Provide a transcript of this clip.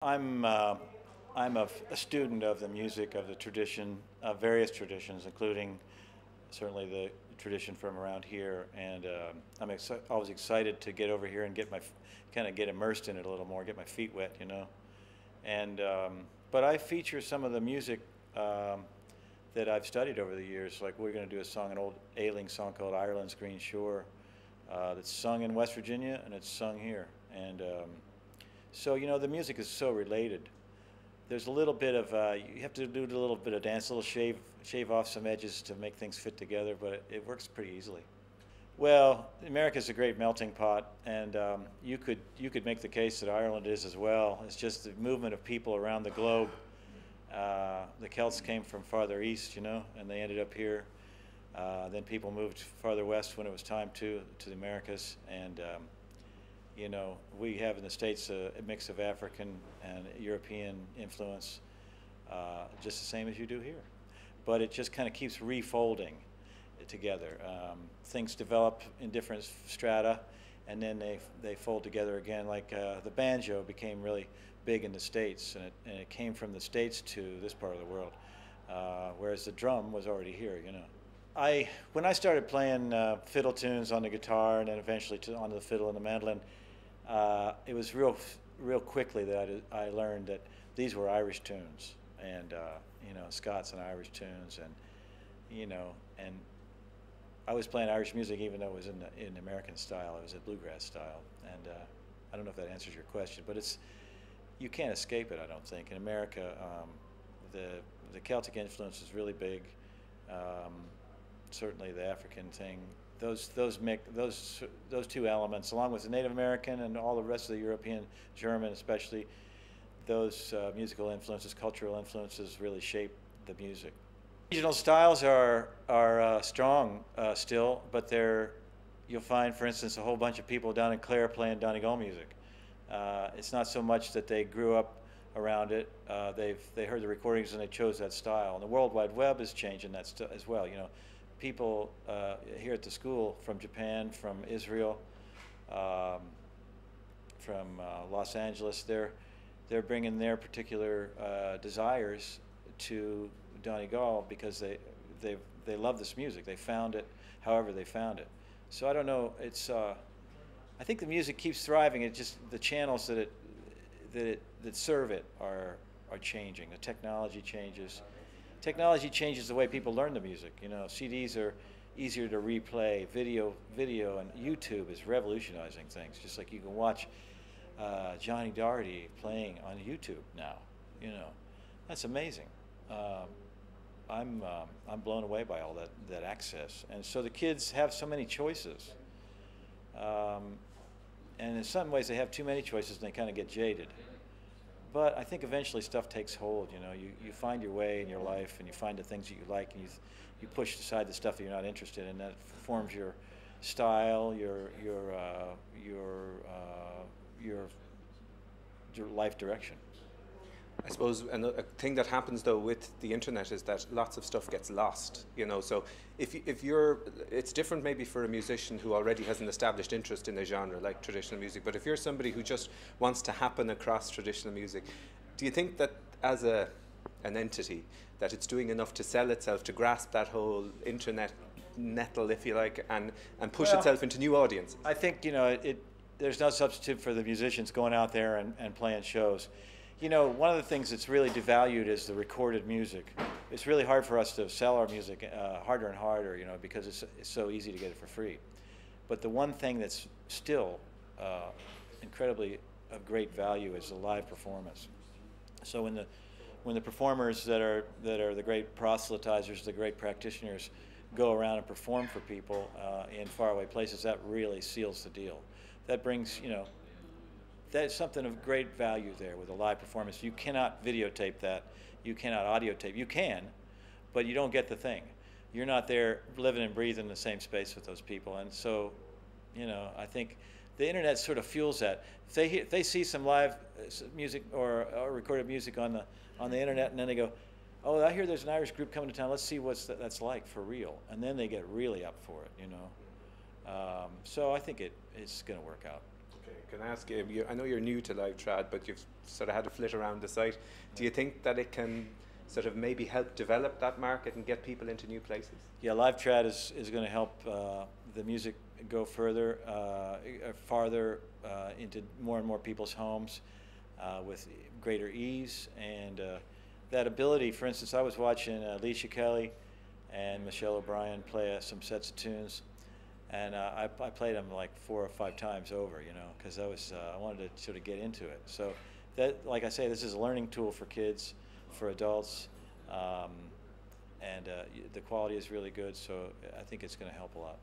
I'm a student of the music of the tradition, of various traditions, including certainly the tradition from around here, and I'm always excited to get over here and get kind of get immersed in it a little more, get my feet wet, you know. And but I feature some of the music that I've studied over the years. Like we're going to do a song, an old ailing song called "Ireland's Green Shore," that's sung in West Virginia and it's sung here, and so you know the music is so related. There's a little bit of you have to do a little bit of dance, a little shave off some edges to make things fit together, but it works pretty easily. Well, America's a great melting pot, and you could make the case that Ireland is as well. It's just the movement of people around the globe. The Celts came from farther east, you know, and they ended up here. Then people moved farther west when it was time to the Americas, and you know, we have in the States a mix of African and European influence, just the same as you do here. But it just kind of keeps refolding together. Things develop in different strata, and then they fold together again. Like the banjo became really big in the States, and it came from the States to this part of the world, whereas the drum was already here, you know. When I started playing fiddle tunes on the guitar and then eventually onto the fiddle and the mandolin, it was real quickly that I learned that these were Irish tunes, and you know, Scots and Irish tunes, and you know, and I was playing Irish music even though it was in American style. It was a bluegrass style, and I don't know if that answers your question, but you can't escape it. I don't think in America the Celtic influence is really big. Certainly the African thing. Those two elements, along with the Native American and all the rest of the European, German especially, those musical influences, cultural influences, really shape the music. Regional styles are strong still, but you'll find, for instance, a whole bunch of people down in Clare playing Donegal music. It's not so much that they grew up around it. They heard the recordings and they chose that style. And the World Wide Web is changing that as well. You know, people here at the school from Japan, from Israel, from Los Angeles, they're bringing their particular desires to Donegal because they love this music. They found it however they found it. So I don't know. I think the music keeps thriving. It just the channels that serve it are changing. The technology changes. Technology changes the way people learn the music. You know, CDs are easier to replay. Video and YouTube is revolutionizing things. Just like you can watch Johnny Doherty playing on YouTube now. You know, that's amazing. I'm blown away by all that access, and so the kids have so many choices. And in some ways they have too many choices and they kind of get jaded. But I think eventually stuff takes hold. You know, you find your way in your life, and you find the things that you like, and you push aside the stuff that you're not interested in. That forms your style, your life direction. I suppose a thing that happens though with the internet is that lots of stuff gets lost, you know. So if you're, it's different maybe for a musician who already has an established interest in a genre like traditional music. But if you're somebody who just wants to happen across traditional music, do you think that as an entity that it's doing enough to sell itself, to grasp that whole internet nettle, if you like, and push itself into new audiences? I think, you know, there's no substitute for the musicians going out there and playing shows. You know, one of the things that's really devalued is the recorded music. It's really hard for us to sell our music, harder and harder, you know, because it's so easy to get it for free. But the one thing that's still incredibly of great value is the live performance. So when the performers that are the great proselytizers, the great practitioners, go around and perform for people in faraway places, that really seals the deal. That brings, you know, that's something of great value there with a live performance. You cannot videotape that. You cannot audio tape. You can, but you don't get the thing. You're not there living and breathing in the same space with those people. And so, you know, I think the internet sort of fuels that. If they see some live music or recorded music on the internet, and then they go, oh, I hear there's an Irish group coming to town. Let's see what that's like for real. And then they get really up for it, you know. So I think it's going to work out. Okay. Can I ask you, I know you're new to Livetrad, but you've sort of had a flit around the site. Do you think that it can sort of maybe help develop that market and get people into new places? Yeah, Livetrad is going to help the music go farther into more and more people's homes with greater ease. And that ability, for instance, I was watching Alicia Kelly and Michelle O'Brien play some sets of tunes. And I played them like 4 or 5 times over, you know, because I wanted to sort of get into it. So that, like I say, this is a learning tool for kids, for adults, and the quality is really good. So I think it's going to help a lot.